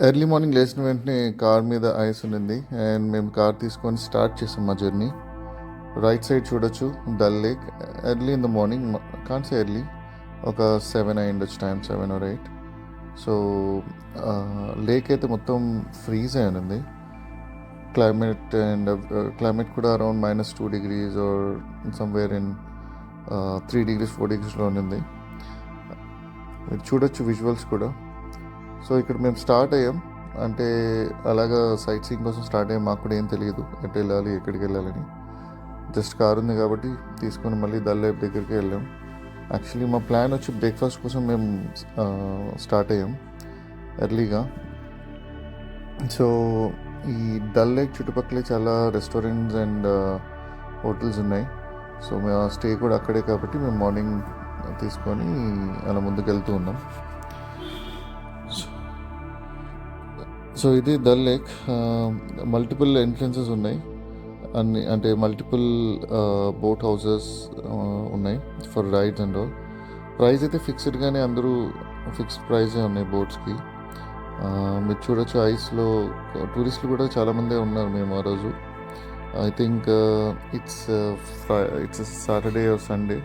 Early morning లేచిన వెంటనే car మీద ఐస్ ఉన్నింది అండ్ మేము కార్ తీసుకొని స్టార్ట్ చేసాం మా జర్నీ. రైట్ సైడ్ చూడొచ్చు Dal lake. Early in the morning, కాన్సే ఎర్లీ, ఒక 7 అయ్యిండొచ్చు, టైం 7 or 8. సో లేక్ అయితే మొత్తం ఫ్రీజ్ అయి ఉంది. క్లైమేట్ కూడా around -2 degrees or somewhere in 3 degrees 4 degreesలో ఉంది. మీరు చూడొచ్చు విజువల్స్ కూడా. సో ఇక్కడ మేము స్టార్ట్ అయ్యాం, అంటే అలాగా సైట్ సీయింగ్ కోసం స్టార్ట్ అయ్యాం. మాకు కూడా ఏం తెలియదు ఎటు వెళ్ళాలి, ఎక్కడికి వెళ్ళాలని. జస్ట్ కార్ ఉంది కాబట్టి తీసుకొని మళ్ళీ దల్ లేక్ దగ్గరికి వెళ్ళాం. యాక్చువల్లీ మా ప్లాన్ వచ్చి బ్రేక్ఫాస్ట్ కోసం మేము స్టార్ట్ అయ్యాం ఎర్లీగా. సో ఈ డల్ లేక్ చుట్టుపక్కలే చాలా రెస్టారెంట్స్ అండ్ హోటల్స్ ఉన్నాయి. సో మేము స్టే కూడా అక్కడే కాబట్టి మేము మార్నింగ్ తీసుకొని అలా ముందుకు వెళ్తూ ఉన్నాం. సో ఇది డల్ లేక్. మల్టిపుల్ ఎంట్రన్సెస్ ఉన్నాయి, అంటే మల్టిపుల్ బోట్ హౌసెస్ ఉన్నాయి for rides and all. Price అయితే ఫిక్స్డ్గానే, అందరూ ఫిక్స్డ్ ప్రైజే ఉన్నాయి బోట్స్కి. మీరు చూడొచ్చు ఐస్లో టూరిస్టులు కూడా చాలామందే ఉన్నారు. మేము ఆ రోజు I think it's Saturday or Sunday.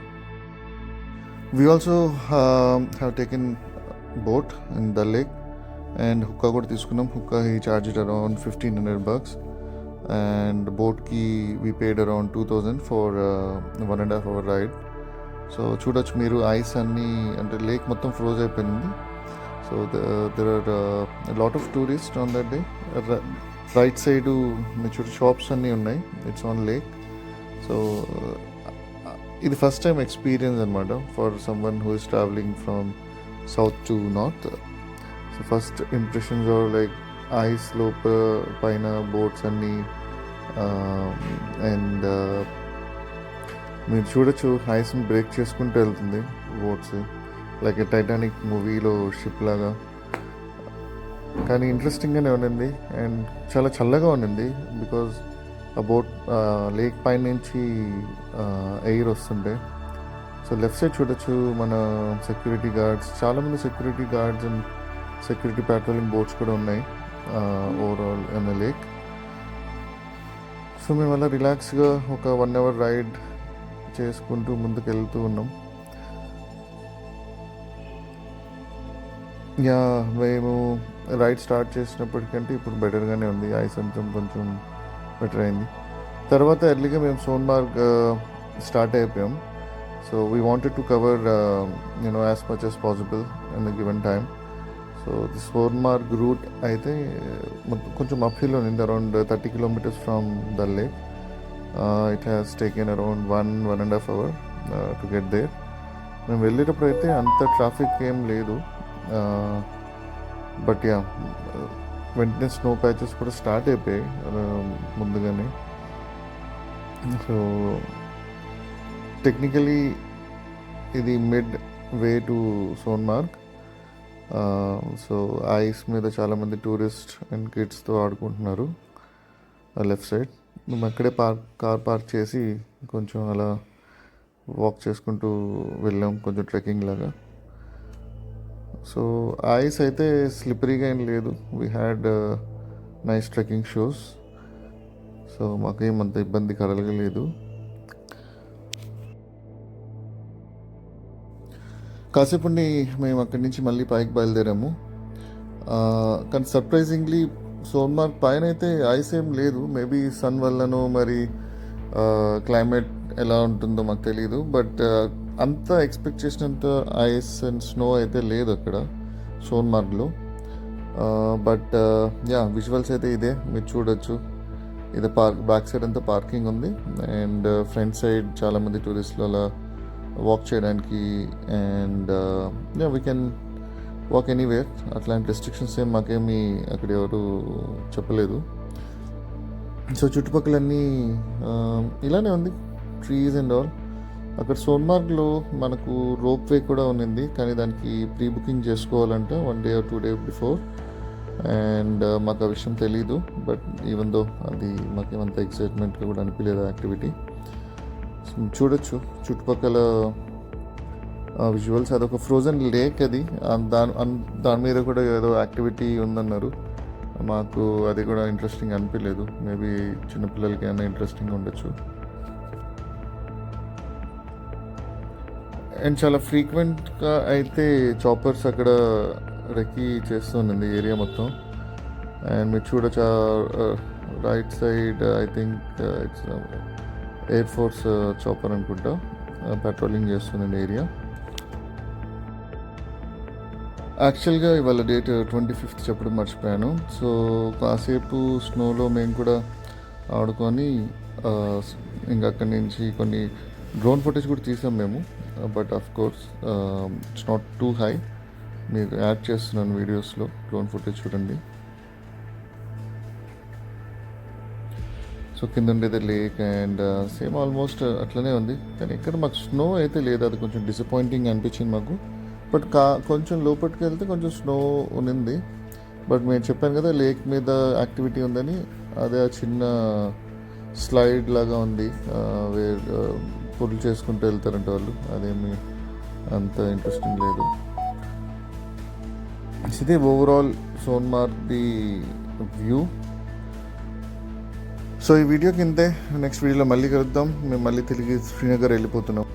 We also have taken boat in Dal lake and హుక్కా కూడా తీసుకున్నాం. హుక్కా హీ చార్జ్డ్ అరౌండ్ $1,500 అండ్ బోట్కి we paid around 2,000 for 1.5 hour ride. So చూడొచ్చు మీరు ఐస్ అన్నీ, అంటే లేక్ మొత్తం ఫ్రోజ్ అయిపోయింది. So there are lot of tourist on that day. Right side మీరు చూడ షాప్స్ అన్నీ ఉన్నాయి. It's on lake. సో ఇది ఫస్ట్ టైం ఎక్స్పీరియన్స్ అనమాట for someone who is traveling from south to north. So first impressions are like ice లోపల పైన boats అన్నీ. And మీరు చూడొచ్చు ఐస్ని బ్రేక్ చేసుకుంటూ వెళ్తుంది బోట్స్, లైక్ టైటానిక్ మూవీలో షిప్ లాగా. కానీ ఇంట్రెస్టింగ్గానే ఉండింది అండ్ చాలా చల్లగా ఉండింది, బికాజ్ ఆ బోట్ లేక్ పైన నుంచి ఎయిర్ వస్తుండే. సో లెఫ్ట్ సైడ్ చూడొచ్చు మన సెక్యూరిటీ గార్డ్స్, చాలామంది security guards and security patrolling boats కూడా ఉన్నాయి overall in the lake. So మేము అలా రిలాక్స్గా ఒక 1 hour రైడ్ చేసుకుంటూ ముందుకు వెళ్తూ ఉన్నాం. మేము రైడ్ స్టార్ట్ చేసినప్పటికంటే ఇప్పుడు బెటర్గానే ఉంది. ఐస్ కొంచెం బెటర్ అయింది. తర్వాత ఎర్లీగా మేము సోన్మార్గ్ స్టార్ట్ అయిపోయాం. So we wanted to cover as much as possible in the given time. So the Sonmarg route అయితే కొంచెం అప్హిల్ ఉంది, around 30 kilometers from the lake. It has taken around 1.5 hour to get there. మేము వెళ్ళేటప్పుడు అయితే అంత traffic ఏం లేదు, but వెంటనే స్నో ప్యాచెస్ కూడా స్టార్ట్ అయిపోయాయి ముందుగానే. సో టెక్నికలీ ఇది mid way to Sonmarg. So ice మీద చాలామంది టూరిస్ట్ అండ్ కిడ్స్తో ఆడుకుంటున్నారు లెఫ్ట్ సైడ్. మేము అక్కడే కార్ పార్క్ చేసి కొంచెం అలా వాక్ చేసుకుంటూ వెళ్ళాం, కొంచెం ట్రెక్కింగ్ లాగా. సో ఐస్ అయితే స్లిప్పరీగా ఏం లేదు. We had nice trekking shoes. So మాకేమంత ఇబ్బంది కలగలేదు. కాసేపుండి మేము అక్కడి నుంచి మళ్ళీ పైకి బయలుదేరాము. కానీ సర్ప్రైజింగ్లీ సోన్మార్గ్ పైన అయితే ఐస్ ఏం లేదు. మేబీ సన్ వల్లనో మరి క్లైమేట్ ఎలా ఉంటుందో మాకు తెలియదు, బట్ అంత ఎక్స్పెక్ట్ చేసినంత ఐస్ అండ్ స్నో అయితే లేదు అక్కడ సోన్మార్గ్లో. బట్ విజువల్స్ అయితే ఇదే మీరు చూడొచ్చు. ఇది బ్యాక్ సైడ్ అంతా పార్కింగ్ ఉంది అండ్ ఫ్రంట్ సైడ్ చాలామంది టూరిస్టులు అలా వాక్ చేయడానికి. And we can walk anywhere. అట్లాంటి రెస్ట్రిక్షన్స్ ఏం మాకేమీ అక్కడ ఎవరు చెప్పలేదు. సో చుట్టుపక్కలన్నీ ఇలానే ఉంది, ట్రీస్ అండ్ ఆల్. అక్కడ సోన్మార్గ్లో మనకు రోప్ వే కూడా ఉన్నింది, కానీ దానికి ప్రీ బుకింగ్ చేసుకోవాలంట 1 day or 2 days before. And మాకు ఆ విషయం తెలీదు, బట్ ఈవెన్ దో అది మాకేమంత ఎక్సైట్మెంట్గా కూడా అనిపించలేదు యాక్టివిటీ. చూడొచ్చు చుట్టుపక్కల విజువల్స్. అదొక ఫ్రోజన్ లేక్ అది, దాని మీద కూడా ఏదో యాక్టివిటీ ఉందన్నారు. మాకు అది కూడా ఇంట్రెస్టింగ్ అనిపించలేదు. మేబీ చిన్నపిల్లలకి అయినా ఇంట్రెస్టింగ్ ఉండొచ్చు. అండ్ చాలా ఫ్రీక్వెంట్గా అయితే చాపర్స్ అక్కడ రెక్కి చేస్తుంది ఏరియా మొత్తం. అండ్ మీరు చూడొచ్చు right side I think it's air force chopper అనుకుంటా పెట్రోలింగ్ చేస్తుంది ఏరియా. యాక్చువల్గా ఇవాళ డేట్ 25th చెప్పడం మర్చిపోయాను. సో కాసేపు స్నోలో మేము కూడా ఆడుకొని ఇంకా అక్కడి నుంచి కొన్ని డ్రోన్ ఫుటేజ్ కూడా తీసాం మేము. But of course it's not two high. మీకు యాడ్ చేస్తున్నాను వీడియోస్లో డ్రోన్ ఫుటేజ్ చూడండి. సో కింద ఉండేది లేక్ అండ్ సేమ్ ఆల్మోస్ట్ అట్లనే ఉంది. కానీ ఇక్కడ మాకు స్నో అయితే లేదు, అది కొంచెం డిసప్పాయింటింగ్ అనిపించింది మాకు. బట్ కొంచెం లోపలికి వెళ్తే కొంచెం స్నో ఉన్నింది. బట్ నేను చెప్పాను కదా లేక్ మీద యాక్టివిటీ ఉందని, అదే ఆ చిన్న స్లైడ్ లాగా ఉంది పుల్ చేసుకుంటూ వెళ్తారంటే వాళ్ళు. అదేమి అంత ఇంట్రెస్టింగ్ లేదు. ఇదే ఓవరాల్ సోన్మార్గ్ది వ్యూ. సో ఈ వీడియోకి ఇంతే. నెక్స్ట్ వీడియోలో మళ్ళీ కలుద్దాం. మేము మళ్ళీ తిరిగి శ్రీనగర్ వెళ్ళిపోతున్నాం.